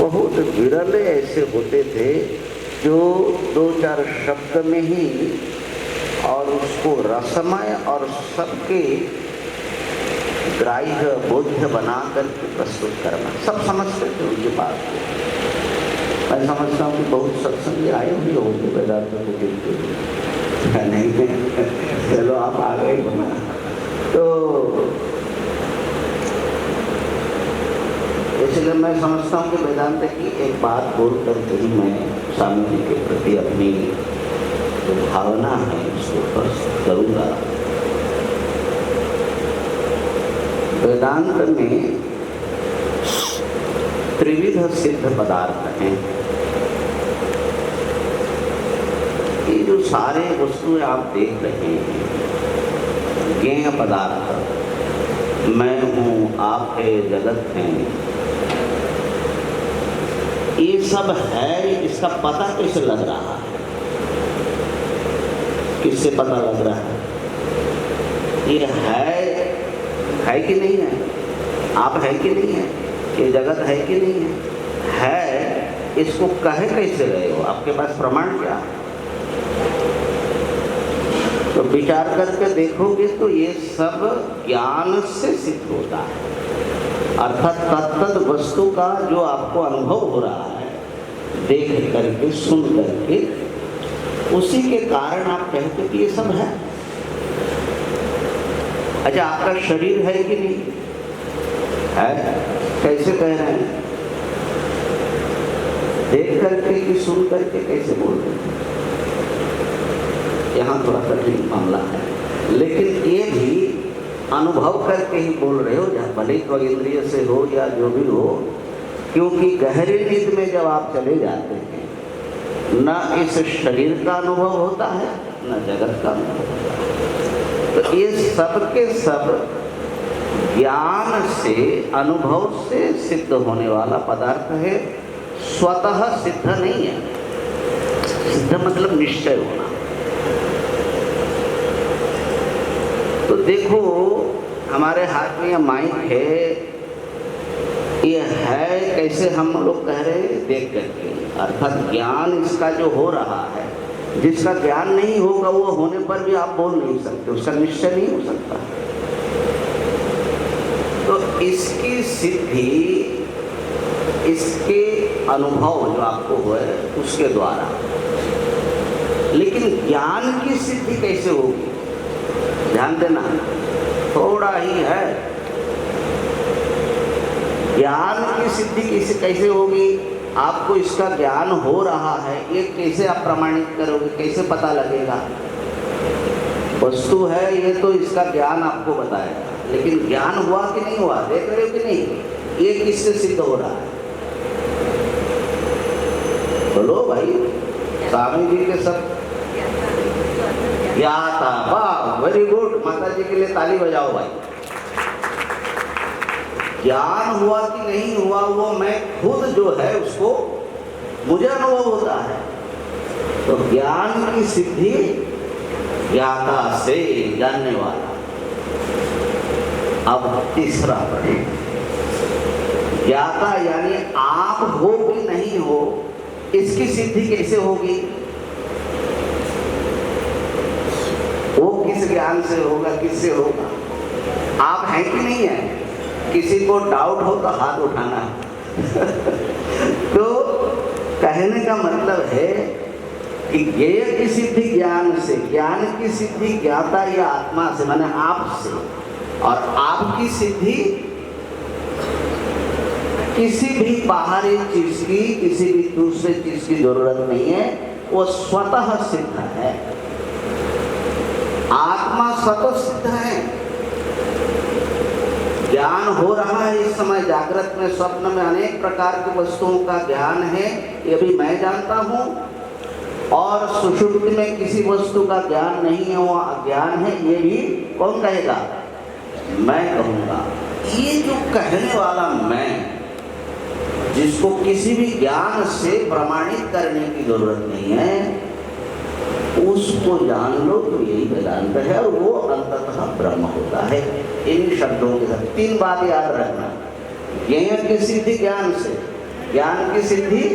बहुत विरल ऐसे होते थे जो दो चार शब्द में ही और उसको रसमय और सबके ग्राह्य बोध्य बना करके प्रस्तुत करना। सब समझते थे उनकी बात को। मैं समझता हूँ कि बहुत सत्संगी आए हुए होंगे वेदांत को गिनते हुए, नहीं चलो आप आ गए बना। तो इसलिए मैं समझता हूँ कि वेदांत की एक बात बोल करके ही मैं स्वामी जी के प्रति अपनी जो भावना है उसको प्रस्तुत करूँगा। वेदांत में त्रिविध सिद्ध पदार्थ हैं। ये जो सारे वस्तुएं आप देख रहे हैं, ज्ञेय पदार्थ, मैं हूँ, आप है, जगत है, ये सब है। इसका पता कैसे लग रहा है? किससे पता लग रहा है? ये है कि नहीं है? आप है कि नहीं है? ये जगत है कि नहीं है? है, इसको कहे कैसे रहे हो? आपके पास प्रमाण क्या है? तो विचार करके देखोगे तो ये सब ज्ञान से सिद्ध होता है। अर्थात तत्त वस्तु का जो आपको अनुभव हो रहा है, देख करके, सुन करके, उसी के कारण आप कहते कि ये सब है। अच्छा, आपका शरीर है कि नहीं है? कैसे कह रहे हैं? देख करके कि सुन करके कैसे बोल रहे हैं? यहाँ थोड़ा कठिन मामला है, लेकिन ये भी अनुभव करके ही बोल रहे हो, या भले तो इंद्रिय से हो या जो भी हो, क्योंकि गहरी नींद में जब आप चले जाते हैं, न इस शरीर का अनुभव होता है, न जगत का अनुभव होता है। तो ये सब के सब ज्ञान से, अनुभव से सिद्ध होने वाला पदार्थ है, स्वतः सिद्ध नहीं है। सिद्ध मतलब निश्चय होना। तो देखो, हमारे हाथ में यह माइक है, ये है कैसे हम लोग कह रहे हैं? देख करके। अर्थात ज्ञान इसका जो हो रहा है, जिसका ज्ञान नहीं होगा वो होने पर भी आप बोल नहीं सकते, उसका निश्चय नहीं हो सकता। तो इसकी सिद्धि, इसके अनुभव जो आपको हुए उसके द्वारा। लेकिन ज्ञान की सिद्धि कैसे होगी? ध्यान देना, थोड़ा ही है। ज्ञान की सिद्धि कैसे होगी? आपको इसका ज्ञान हो रहा है, ये कैसे आप प्रमाणित करोगे? कैसे पता लगेगा? वस्तु है ये, तो इसका ज्ञान आपको बताएगा, लेकिन ज्ञान हुआ कि नहीं हुआ, देख रहे हो कि नहीं? ये किससे सिद्ध हो रहा है? बोलो भाई। स्वामी जी के सब ज्ञाता, वाह, वेरी गुड, माता जी के लिए ताली बजाओ भाई। ज्ञान हुआ कि नहीं हुआ, वो मैं खुद जो है उसको, मुझे अनुभव होता है। तो ज्ञान की सिद्धि ज्ञाता से, जानने वाला। अब तीसरा प्रश्न, ज्ञाता यानी आप हो कि नहीं हो, इसकी सिद्धि कैसे होगी? वो किस ज्ञान से होगा, किससे होगा? आप हैं कि नहीं है? किसी को डाउट हो तो हाथ उठाना है। तो कहने का मतलब है कि ज्ञेय की सिद्धि ज्ञान से, ज्ञान की सिद्धि ज्ञाता या आत्मा से, माने आप से, और आपकी सिद्धि किसी भी बाहरी चीज की, किसी भी दूसरे चीज की जरूरत नहीं है, वो स्वतः सिद्ध है। आत्मा स्वतः सिद्ध है। ज्ञान हो रहा है इस समय, जागृत में, स्वप्न में अनेक प्रकार की वस्तुओं का ज्ञान है, ये भी मैं जानता हूँ। और सुषुप्ति में किसी वस्तु का ज्ञान नहीं है, वो अज्ञान है, ये भी कौन कहेगा? मैं कहूँगा। ये जो कहने वाला मैं, जिसको किसी भी ज्ञान से प्रमाणित करने की जरूरत नहीं है, उसको जान लो तो यही वेदांत है, और वो अंततः ब्रह्म होता है। इन शब्दों के साथ तीन बात याद रखना। ज्ञेय की सिद्धि ज्ञान से, ज्ञान की सिद्धि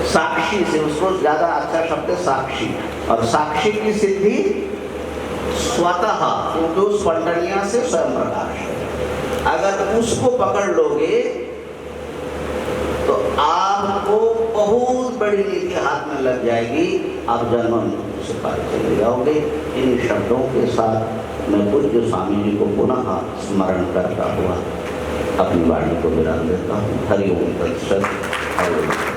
साक्षी से, उसको ज्यादा अच्छा शब्द है साक्षी। और साक्षी की सिद्धि स्वतः, क्योंकि उस स्पंटनिया से स्वयं प्रकाश है। अगर उसको पकड़ लोगे तो आपको बहुत बड़ी नीति हाथ में लग जाएगी, आप जन्म मृत्यु से पार चले जाओगे। इन शब्दों के साथ मैं पूज्य स्वामी जी को पुनः स्मरण करता हुआ अपनी वाणी को विराम देता हूँ। हरि ओम तत्सत।